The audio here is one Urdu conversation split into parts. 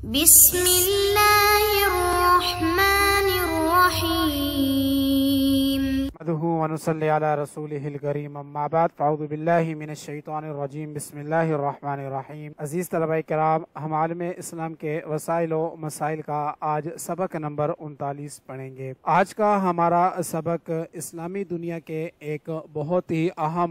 بسم الله الرحمن الرحيم نحمده ونصلي على رسوله الكريم اما بعد فاعوذ باللہ من الشیطان الرجیم بسم اللہ الرحمن الرحیم۔ عزیز طلبہ کرام، ہم عالم اسلام کے وسائل و مسائل کا آج سبق نمبر 39 پڑھیں گے۔ آج کا ہمارا سبق اسلامی دنیا کے ایک بہت ہی اہم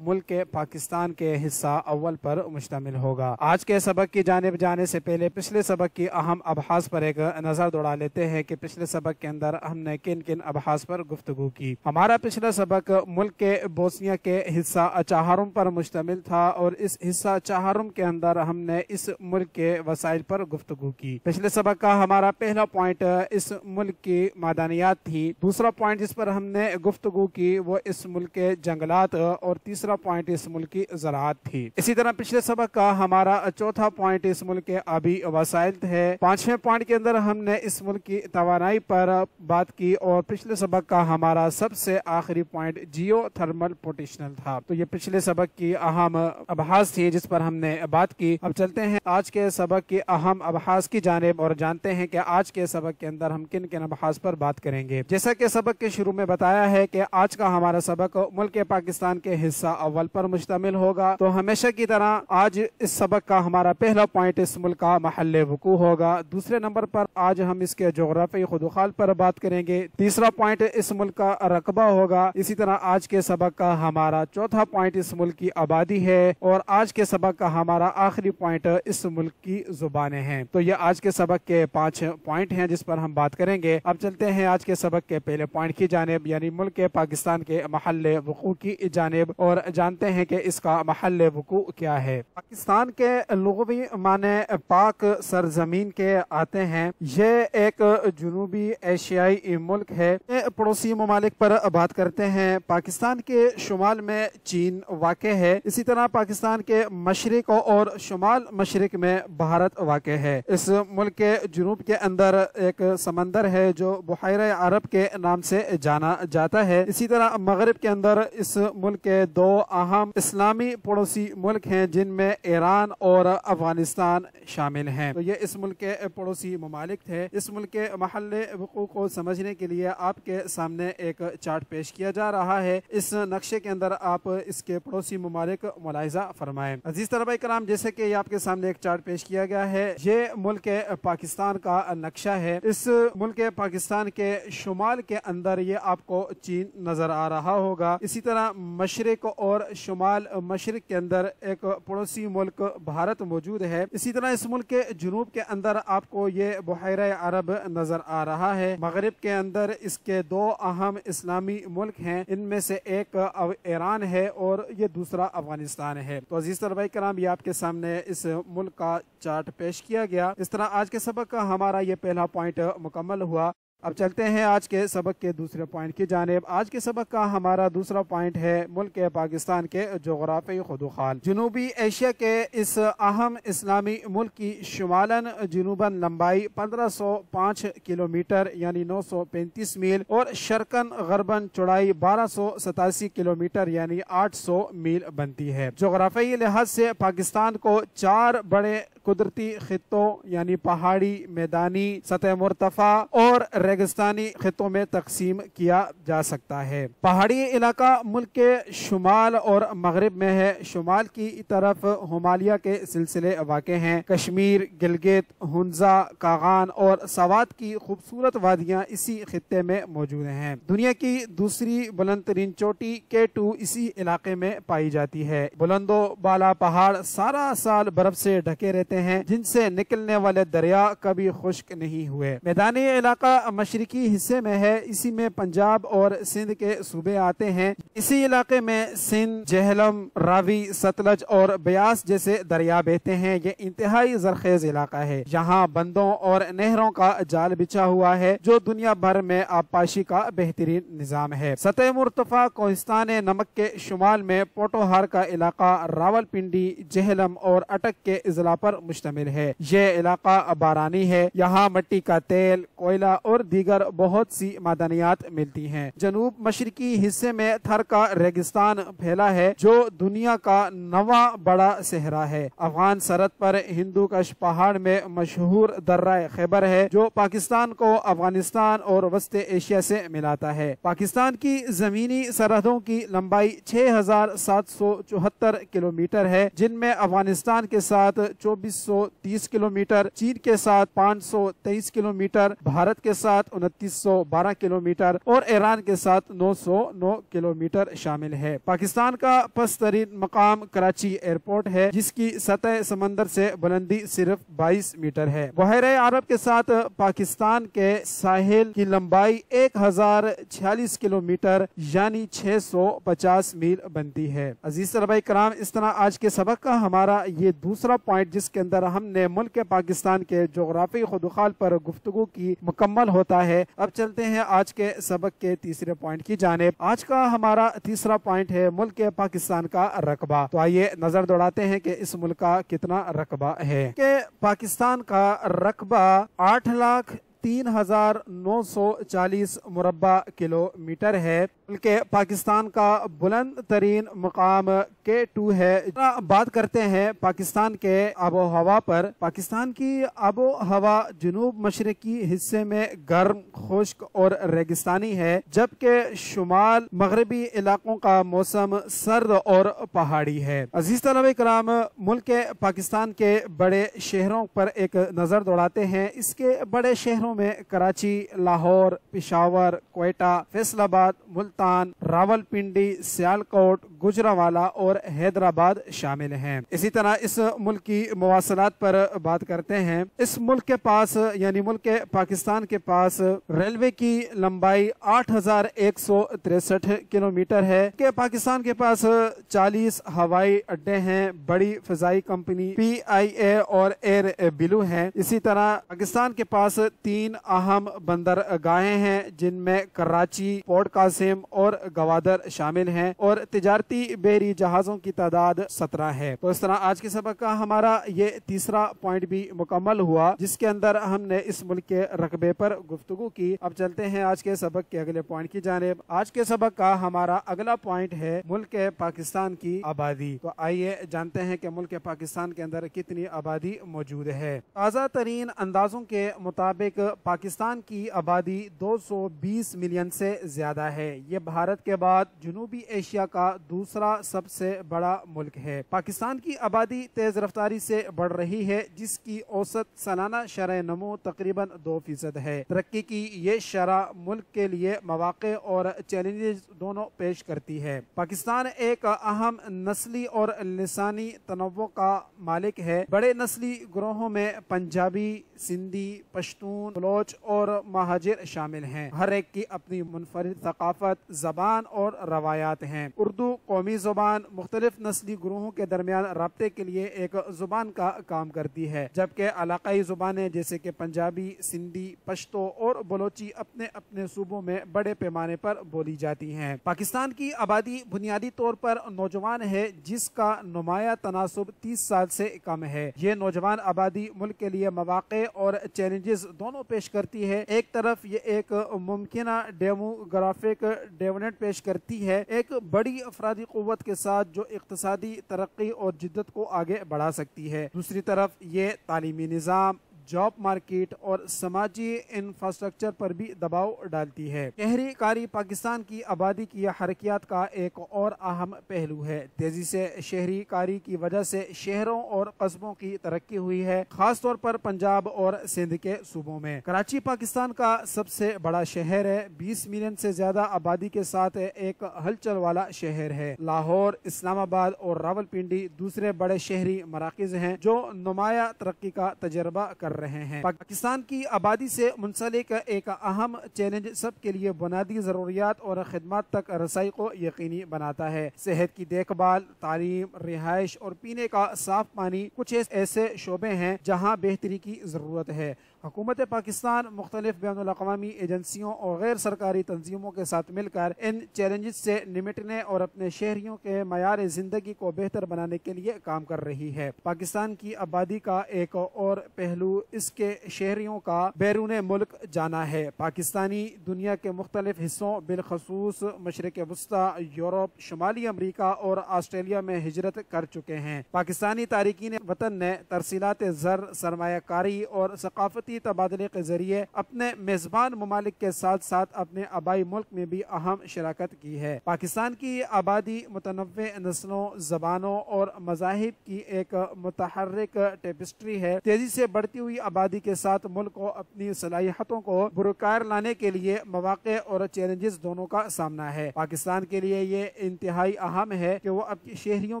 ملک پاکستان کے حصہ اول پر مشتمل ہوگا۔ آج کے سبق کی جانب جانے سے پہلے پچھلے سبق کی اہم ابحاث پر ایک نظر دوڑا لیتے ہیں کہ پچھلے سبق کے اندر ہم نے کن کن ابحاث پر گفتگو کی۔ ہمارا پچھلا سبق ملک کے بوسنیا کے حصہ چہارم پر مشتمل تھا، اور اس حصہ چہارم کے اندر ہم نے اس ملک کے وسائل پر گفتگو کی۔ پچھلے سبق کا ہمارا پہلا پوائنٹ اس ملک کی معدنیات تھی، دوسرا پوائنٹ جس پر ہم نے گفتگو کی وہ اس ملک کے جنگلات، اور تیسرا پوائنٹ اس ملک کی زراعت تھی۔ اسی طرح پچھلے سبق کا ہمارا چوتھا پوائنٹ اس ملک کے آبی وسائل ہے۔ پانچویں پوائنٹ کے اندر ہم نے اس ملک کی توانائی پر بات کی، اور پچھلے سبق کا ہمارا سب سے آخری پوائنٹ جیو تھرمل پوٹینشیل تھا۔ تو یہ پچھلے سبق کی اہم ابحاث تھی جس پر ہم نے بات کی۔ اب چلتے ہیں آج کے سبق کی اہم ابحاث کی جانب اور جانتے ہیں کہ آج کے سبق کے اندر ہم کن کن ابحاث پر بات کریں گے۔ جیسا کہ سبق کے شروع میں بتایا ہے کہ آج کا ہمارا سبق ملک پاکستان کے حصہ اول پر مشتمل ہوگا، تو ہمیشہ کی طرح آج اس سبق کا ہمارا پہلا پوائنٹ اس ملک کا محل وقوع ہوگا، دوسرے نمبر پر آج ہم اس کے جغرافی خدوخال پر بات کریں گے، تیسرا پوائنٹ اس ملک کا رقبہ ہوگا، اسی طرح آج کے سبق کا ہمارا چوتھا پوائنٹ اس ملک کی آبادی ہے، اور آج کے سبق کا ہمارا آخری پوائنٹ اس ملک کی زبانیں ہیں۔ تو یہ آج کے سبق کے 5 پوائنٹ ہیں جس پر ہم بات کریں گے۔ اب چلتے ہیں آج کے سبق کے پہلے پوائنٹ کی جانب، یعنی ملک پاکستان کے محل وقوع کی جانب، اور جانتے ہیں کہ اس کا محل وقوع کیا ہے۔ پاکستان کے لغوی معنی پاک سرزمین کے آتے ہیں۔ یہ ایک جنوبی ایشیائی ملک ہے۔ پڑوسی ممالک پر بات کرتے ہیں۔ پاکستان کے شمال میں چین واقع ہے، اسی طرح پاکستان کے مشرق اور شمال مشرق میں بھارت واقع ہے۔ اس ملک کے جنوب کے اندر ایک سمندر ہے جو بحیرہ عرب کے نام سے جانا جاتا ہے۔ اسی طرح مغرب کے اندر اس ملک کے 2 اہم اسلامی پڑوسی ملک ہیں جن میں ایران اور افغانستان شامل ہیں۔ تو یہ اس ملک کے پڑوسی ممالک تھے۔ اس ملک کے محل وقوع کو سمجھنے کے لیے آپ کے سامنے ایک چارٹ پیش کیا جا رہا ہے۔ اس نقشے کے اندر آپ اس کے پڑوسی ممالک ملاحظہ فرمائیں۔ عزیز طلبہ کرام، جیسے کہ یہ آپ کے سامنے ایک چارٹ پیش کیا گیا ہے، یہ ملک پاکستان کا نقشہ ہے۔ اس ملک پاکستان کے شمال کے اندر یہ آپ کو چین نظر آ رہا ہوگا، اسی طرح مشرق اور شمال مشرق کے اندر ایک پڑوسی ملک بھارت موجود ہے۔ اسی طرح اس ملک کے جنوب کے اندر آپ کو یہ بحیرہ عرب نظر آ رہا ہے۔ مغرب کے اندر اس کے 2 اہم اسلامی ملک ہیں، ان میں سے ایک ایران ہے اور یہ دوسرا افغانستان ہے۔ تو عزیز طلبہ کرام، یہ آپ کے سامنے اس ملک کا چارٹ پیش کیا گیا۔ اس طرح آج کے سبق کا ہمارا یہ پہلا پوائنٹ مکمل ہوا۔ اب چلتے ہیں آج کے سبق کے دوسرے پوائنٹ کی جانب۔ آج کے سبق کا ہمارا دوسرا پوائنٹ ہے ملک پاکستان کے جغرافی خدوخال۔ جنوبی ایشیا کے اس اہم اسلامی ملک کی شمالاً جنوباً لمبائی 1505 کلومیٹر یعنی 935 میل، اور شرقاً غرباً چوڑائی 1287 کلومیٹر یعنی 800 میل بنتی ہے۔ جغرافیائی لحاظ سے پاکستان کو 4 بڑے قدرتی خطوں یعنی پہاڑی، میدانی، سطح مرتفع اور ریگستانی خطوں میں تقسیم کیا جا سکتا ہے۔ پہاڑی علاقہ ملک کے شمال اور مغرب میں ہے۔ شمال کی طرف ہمالیہ کے سلسلے واقع ہیں۔ کشمیر، گلگت، ہنزا، کاغان اور سوات کی خوبصورت وادیاں اسی خطے میں موجود ہیں۔ دنیا کی دوسری بلند ترین چوٹی K2 اسی علاقے میں پائی جاتی ہے۔ بلند و بالا پہاڑ سارا سال برف سے ڈھکے رہتے ہیں، جن سے نکلنے والے دریا کبھی خشک نہیں ہوئے۔ میدانی علاقہ مشرقی حصے میں ہے، اسی میں پنجاب اور سندھ کے صوبے آتے ہیں۔ اسی علاقے میں سندھ، جہلم، راوی، ستلج اور بیاس جیسے دریا بہتے ہیں۔ یہ انتہائی زرخیز علاقہ ہے، یہاں بندوں اور نہروں کا جال بچھا ہوا ہے جو دنیا بھر میں آبپاشی کا بہترین نظام ہے۔ سطح مرتفع کوہستان نمک کے شمال میں پوٹوہار کا علاقہ راول پنڈی، جہلم اور اٹک کے اضلاع پر مشتمل ہے۔ یہ علاقہ بارانی ہے، یہاں مٹی کا تیل، کوئلہ اور دیگر بہت سی معدنیات ملتی ہیں۔ جنوب مشرقی حصے میں تھر کا ریگستان پھیلا ہے جو دنیا کا 9واں بڑا صحرا ہے۔ افغان سرحد پر ہندو کش پہاڑ میں مشہور درہ خیبر ہے جو پاکستان کو افغانستان اور وسط ایشیا سے ملاتا ہے۔ پاکستان کی زمینی سرحدوں کی لمبائی 6774 کلومیٹر ہے، جن میں افغانستان کے ساتھ 2430 کلومیٹر، چین کے ساتھ 523 کلومیٹر، بھارت کے ساتھ 2912 کلومیٹر اور ایران کے ساتھ 909 کلومیٹر شامل ہے۔ پاکستان کا پست ترین مقام کراچی ایئرپورٹ ہے جس کی سطح سمندر سے بلندی صرف 22 میٹر ہے۔ بحیرہ عرب کے ساتھ پاکستان کے ساحل کی لمبائی 1046 کلومیٹر یعنی 650 میل بنتی ہے۔ عزیز طلباء کرام، اس طرح آج کے سبق کا ہمارا یہ دوسرا پوائنٹ جس کے اندر ہم نے ملک پاکستان کے جغرافی خدوخال پر گفتگو کی مکمل ہوتا ہے۔ اب چلتے ہیں آج کے سبق کے تیسرے پوائنٹ کی جانب۔ آج کا ہمارا تیسرا پوائنٹ ہے ملک پاکستان کا رقبہ۔ تو آئیے نظر دوڑاتے ہیں کہ اس ملک کا کتنا رقبہ ہے۔ کہ پاکستان کا رقبہ 8,03,940 مربع کلومیٹر ہے، بلکہ پاکستان کا بلند ترین مقام K2 ہے۔ بات کرتے ہیں پاکستان کے آب و ہوا پر۔ پاکستان کی آب و ہوا جنوب مشرقی حصے میں گرم، خشک اور ریگستانی ہے، جبکہ شمال مغربی علاقوں کا موسم سرد اور پہاڑی ہے۔ عزیز طلبہ کرام، ملک پاکستان کے بڑے شہروں پر ایک نظر دوڑاتے ہیں۔ اس کے بڑے شہروں میں کراچی، لاہور، پشاور، کوئٹہ، فیصل آباد، ملتان، راول پنڈی، سیالکوٹ، گجرانوالہ اور حیدرآباد شامل ہیں۔ اسی طرح اس ملک کی مواصلات پر بات کرتے ہیں۔ اس ملک کے پاس یعنی ملک پاکستان کے پاس ریلوے کی لمبائی 8163 کلومیٹر ہے کہ پاکستان کے پاس 40 ہوائی اڈے ہیں، بڑی فضائی کمپنی PIA اور ایئر بلو ہیں۔ اسی طرح پاکستان کے پاس 3 اہم بندرگاہیں ہیں جن میں کراچی، پورٹ قاسم اور گوادر شامل ہیں اور تجارتی بحری جہازوں کی تعداد 17 ہے۔ تو اس طرح آج کے سبق کا ہمارا یہ تیسرا پوائنٹ بھی مکمل ہوا جس کے اندر ہم نے اس ملک کے رقبے پر گفتگو کی۔ اب چلتے ہیں آج کے سبق کے اگلے پوائنٹ کی جانب۔ آج کے سبق کا ہمارا اگلا پوائنٹ ہے ملک پاکستان کی آبادی۔ تو آئیے جانتے ہیں کہ ملک پاکستان کے اندر کتنی آبادی موجود ہے۔ تازہ ترین اندازوں کے مطابق پاکستان کی آبادی 220 ملین سے زیادہ ہے۔ یہ بھارت کے بعد جنوبی ایشیا کا دوسرا سب سے بڑا ملک ہے۔ پاکستان کی آبادی تیز رفتاری سے بڑھ رہی ہے جس کی اوسط سالانہ شرح نمو تقریباً 2% ہے۔ ترقی کی یہ شرح ملک کے لیے مواقع اور چیلنجز دونوں پیش کرتی ہے۔ پاکستان ایک اہم نسلی اور لسانی تنوع کا مالک ہے۔ بڑے نسلی گروہوں میں پنجابی، سندھی، پشتون، بلوچ اور مہاجر شامل ہیں۔ ہر ایک کی اپنی منفرد ثقافت، زبان اور روایات ہیں۔ اردو قومی زبان مختلف نسلی گروہوں کے درمیان رابطے کے لیے ایک زبان کا کام کرتی ہے، جبکہ علاقائی زبانیں جیسے کہ پنجابی، سندھی، پشتو اور بلوچی اپنے اپنے صوبوں میں بڑے پیمانے پر بولی جاتی ہیں۔ پاکستان کی آبادی بنیادی طور پر نوجوان ہے جس کا نمایاں تناسب 30 سال سے کم ہے۔ یہ نوجوان آبادی ملک کے لیے مواقع اور چیلنجز دونوں پیش کرتی ہے۔ ایک طرف یہ ایک ممکنہ ڈیموگرافک ڈیولپمنٹ پیش کرتی ہے، ایک بڑی افرادی قوت کے ساتھ جو اقتصادی ترقی اور جدت کو آگے بڑھا سکتی ہے۔ دوسری طرف یہ تعلیمی نظام، جاب مارکیٹ اور سماجی انفراسٹرکچر پر بھی دباؤ ڈالتی ہے۔ شہری کاری پاکستان کی آبادی کی حرکیات کا ایک اور اہم پہلو ہے۔ تیزی سے شہری کاری کی وجہ سے شہروں اور قصبوں کی ترقی ہوئی ہے، خاص طور پر پنجاب اور سندھ کے صوبوں میں۔ کراچی پاکستان کا سب سے بڑا شہر ہے، 20 ملین سے زیادہ آبادی کے ساتھ ایک ہلچل والا شہر ہے۔ لاہور، اسلام آباد اور راول پنڈی دوسرے بڑے شہری مراکز ہیں جو نمایاں ترقی کا تجربہ کر کر رہے ہیں۔ پاکستان کی آبادی سے منسلک ایک اہم چیلنج سب کے لیے بنیادی ضروریات اور خدمات تک رسائی کو یقینی بناتا ہے۔ صحت کی دیکھ بھال، تعلیم، رہائش اور پینے کا صاف پانی کچھ ایسے شعبے ہیں جہاں بہتری کی ضرورت ہے۔ حکومت پاکستان مختلف بین الاقوامی ایجنسیوں اور غیر سرکاری تنظیموں کے ساتھ مل کر ان چیلنجز سے نمٹنے اور اپنے شہریوں کے معیار زندگی کو بہتر بنانے کے لیے کام کر رہی ہے۔ پاکستان کی آبادی کا ایک اور پہلو اس کے شہریوں کا بیرون ملک جانا ہے۔ پاکستانی دنیا کے مختلف حصوں بالخصوص مشرق وسطی، یورپ، شمالی امریکہ اور آسٹریلیا میں ہجرت کر چکے ہیں۔ پاکستانی تارکین وطن نے ترسیلات زر، سرمایہ کاری اور ثقافتی تبادلے کے ذریعے اپنے میزبان ممالک کے ساتھ ساتھ اپنے آبائی ملک میں بھی اہم شراکت کی ہے۔ پاکستان کی آبادی متنوع نسلوں، زبانوں اور مذاہب کی ایک متحرک ٹیپسٹری ہے۔ تیزی سے بڑھتی ہوئی آبادی کے ساتھ ملک کو اپنی صلاحیتوں کو بروکار لانے کے لیے مواقع اور چیلنجز دونوں کا سامنا ہے۔ پاکستان کے لیے یہ انتہائی اہم ہے کہ وہ اپنے شہریوں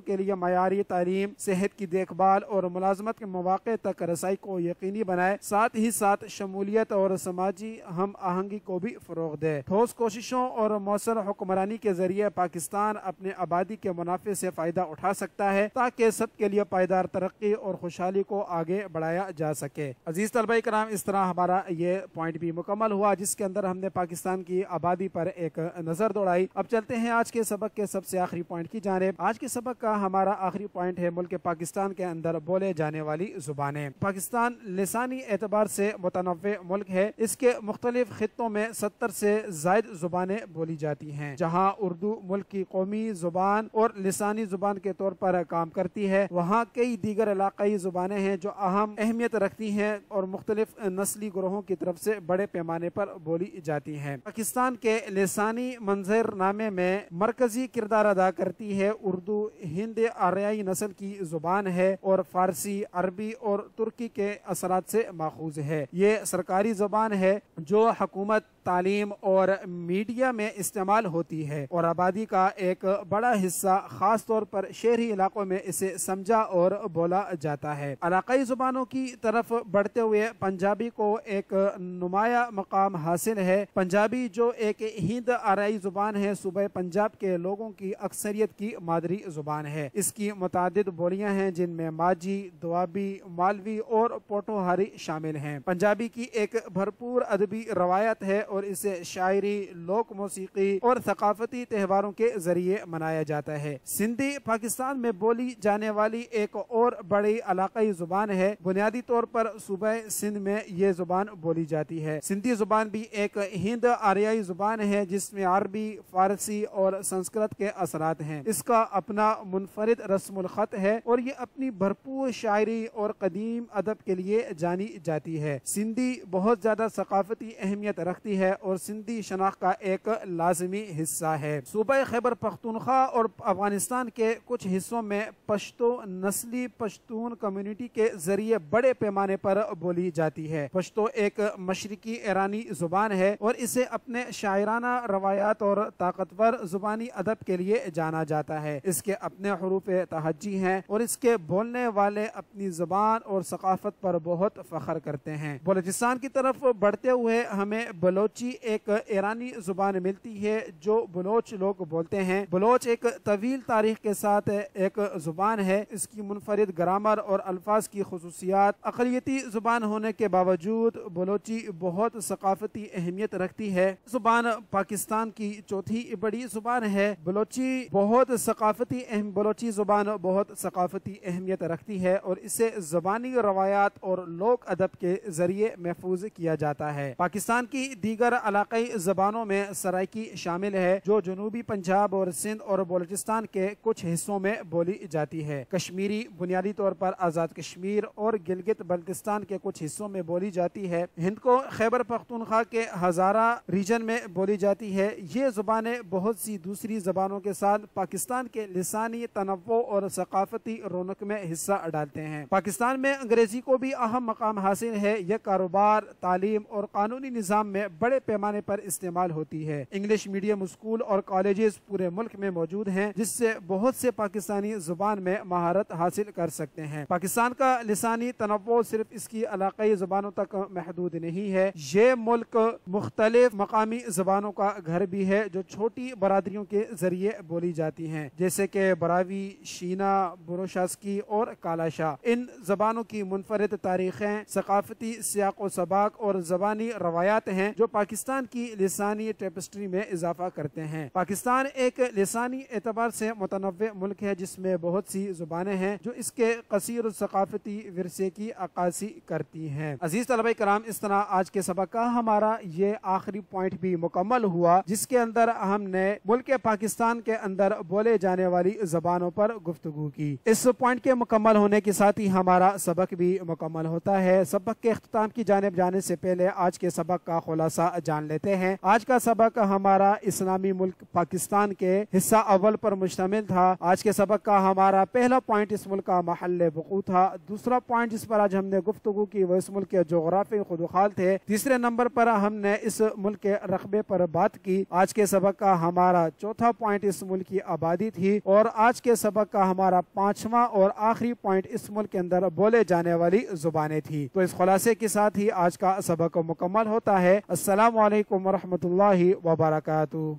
کے لیے معیاری تعلیم، صحت کی دیکھ بھال اور ملازمت کے مواقع تک رسائی کو یقینی بنائے، ساتھ ہی ساتھ شمولیت اور سماجی ہم آہنگی کو بھی فروغ دے۔ ٹھوس کوششوں اور مؤثر حکمرانی کے ذریعے پاکستان اپنے آبادی کے منافع سے فائدہ اٹھا سکتا ہے تاکہ سب کے لیے پائیدار ترقی اور خوشحالی کو آگے بڑھایا جا سکے۔ عزیز طلبہ کرام، اس طرح ہمارا یہ پوائنٹ بھی مکمل ہوا جس کے اندر ہم نے پاکستان کی آبادی پر ایک نظر دوڑائی۔ اب چلتے ہیں آج کے سبق کے سب سے آخری پوائنٹ کی جانب۔ آج کے سبق کا ہمارا آخری پوائنٹ ہے ملک پاکستان کے اندر بولے جانے والی زبانیں۔ پاکستان لسانی اعتبار سے متنوع ملک ہے۔ اس کے مختلف خطوں میں 70 سے زائد زبانیں بولی جاتی ہیں۔ جہاں اردو ملک کی قومی زبان اور لسانی زبان کے طور پر کام کرتی ہے، وہاں کئی دیگر علاقائی زبانیں ہیں جو اہم اہمیت رکھتی ہیں اور مختلف نسلی گروہوں کی طرف سے بڑے پیمانے پر بولی جاتی ہیں۔ پاکستان کے لسانی منظر نامے میں مرکزی کردار ادا کرتی ہے۔ اردو ہند آریائی نسل کی زبان ہے اور فارسی، عربی اور ترکی کے اثرات سے ماخوذ ہے۔ یہ سرکاری زبان ہے جو حکومت، تعلیم اور میڈیا میں استعمال ہوتی ہے اور آبادی کا ایک بڑا حصہ خاص طور پر شہری علاقوں میں اسے سمجھا اور بولا جاتا ہے۔ علاقائی زبانوں کی طرف بڑھتے ہوئے پنجابی کو ایک نمایاں مقام حاصل ہے۔ پنجابی جو ایک ہند آریائی زبان ہے، صوبہ پنجاب کے لوگوں کی اکثریت کی مادری زبان ہے۔ اس کی متعدد بولیاں ہیں جن میں ماجھی، دوابی، مالوی اور پوٹوہاری شامل ہیں۔ پنجابی کی ایک بھرپور ادبی روایت ہے اور اسے شاعری، لوک موسیقی اور ثقافتی تہواروں کے ذریعے منایا جاتا ہے۔ سندھی پاکستان میں بولی جانے والی ایک اور بڑی علاقائی زبان ہے۔ بنیادی طور پر صوبہ سندھ میں یہ زبان بولی جاتی ہے۔ سندھی زبان بھی ایک ہند آریائی زبان ہے جس میں عربی، فارسی اور سنسکرت کے اثرات ہیں۔ اس کا اپنا منفرد رسم الخط ہے اور یہ اپنی بھرپور شاعری اور قدیم ادب کے لیے جانی جاتی ہے۔ سندھی بہت زیادہ ثقافتی اہمیت رکھتی ہے اور سندھی شناخت کا ایک لازمی حصہ ہے۔ صوبہ خیبر پختونخوا اور افغانستان کے کچھ حصوں میں پشتو نسلی پشتون کمیونٹی کے ذریعے بڑے پیمانے پر بولی جاتی ہے۔ پشتو ایک مشرقی ایرانی زبان ہے اور اسے اپنے شاعرانہ روایات اور طاقتور زبانی ادب کے لیے جانا جاتا ہے۔ اس کے اپنے حروف تہجی ہیں اور اس کے بولنے والے اپنی زبان اور ثقافت پر بہت فخر کرتے ہیں۔ بلوچستان کی طرف بڑھتے ہوئے ہمیں بلوچی ایک ایرانی زبان ملتی ہے جو بلوچ لوگ بولتے ہیں۔ بلوچ ایک طویل تاریخ کے ساتھ ایک زبان ہے۔ اس کی منفرد گرامر اور الفاظ کی خصوصیات، اقلیتی زبان ہونے کے باوجود بلوچی بہت ثقافتی اہمیت رکھتی ہے۔ زبان پاکستان کی چوتھی بڑی زبان ہے۔ بلوچی زبان بہت ثقافتی اہمیت رکھتی ہے اور اسے زبانی روایات اور لوک ادب کے ذریعے محفوظ کیا جاتا ہے۔ پاکستان کی دیگر علاقائی زبانوں میں سرائکی شامل ہے جو جنوبی پنجاب اور سندھ اور بلوچستان کے کچھ حصوں میں بولی جاتی ہے۔ کشمیری بنیادی طور پر آزاد کشمیر اور گلگت بلتستان کے کچھ حصوں میں بولی جاتی ہے۔ ہند کو خیبر پختونخوا کے ہزارہ ریجن میں بولی جاتی ہے۔ یہ زبانیں بہت سی دوسری زبانوں کے ساتھ پاکستان کے لسانی تنوع اور ثقافتی رونق میں حصہ ڈالتے ہیں۔ پاکستان میں انگریزی کو بھی اہم مقام حاصل ہے۔ یہ کاروبار، تعلیم اور قانونی نظام میں بڑے پیمانے پر استعمال ہوتی ہے۔ انگلش میڈیم اسکول اور کالجز پورے ملک میں موجود ہیں جس سے بہت سے پاکستانی زبان میں مہارت حاصل کر سکتے ہیں۔ پاکستان کا لسانی تنوع صرف صرف اس کی علاقائی زبانوں تک محدود نہیں ہے، یہ ملک مختلف مقامی زبانوں کا گھر بھی ہے جو چھوٹی برادریوں کے ذریعے بولی جاتی ہیں، جیسے کہ براوی، شینا، بروشاسکی اور کالاشا۔ ان زبانوں کی منفرد تاریخیں، ثقافتی سیاق و سباق اور زبانی روایات ہیں جو پاکستان کی لسانی ٹیپسٹری میں اضافہ کرتے ہیں۔ پاکستان ایک لسانی اعتبار سے متنوع ملک ہے جس میں بہت سی زبانیں ہیں جو اس کے کثیر ثقافتی ورثے کی عکاسی کرتی ہیں۔ عزیز طلبہ کرام، اس طرح آج کے سبق کا ہمارا یہ آخری پوائنٹ بھی مکمل ہوا جس کے اندر ہم نے ملک پاکستان کے اندر بولے جانے والی زبانوں پر گفتگو کی۔ اس پوائنٹ کے مکمل ہونے کے ساتھ ہی ہمارا سبق بھی مکمل ہوتا ہے۔ سبق کے اختتام کی جانب جانے سے پہلے آج کے سبق کا خلاصہ جان لیتے ہیں۔ آج کا سبق ہمارا اسلامی ملک پاکستان کے حصہ اول پر مشتمل تھا۔ آج کے سبق کا ہمارا پہلا پوائنٹ اس ملک کا محل وقوع تھا۔ دوسرا پوائنٹ جس پر آج ہم نے گفتگو کی وہ اس ملک کے جغرافی خدوخال تھے۔ تیسرے نمبر پر ہم نے اس ملک کے رقبے پر بات کی۔ آج کے سبق کا ہمارا چوتھا پوائنٹ اس ملک کی آبادی تھی، اور آج کے سبق کا ہمارا پانچواں اور آخری پوائنٹ اس ملک کے اندر بولے جانے والی زبانیں تھی۔ تو اس خلاصے کے ساتھ ہی آج کا سبق مکمل ہوتا ہے۔ السلام علیکم ورحمۃ اللہ وبرکاتہ۔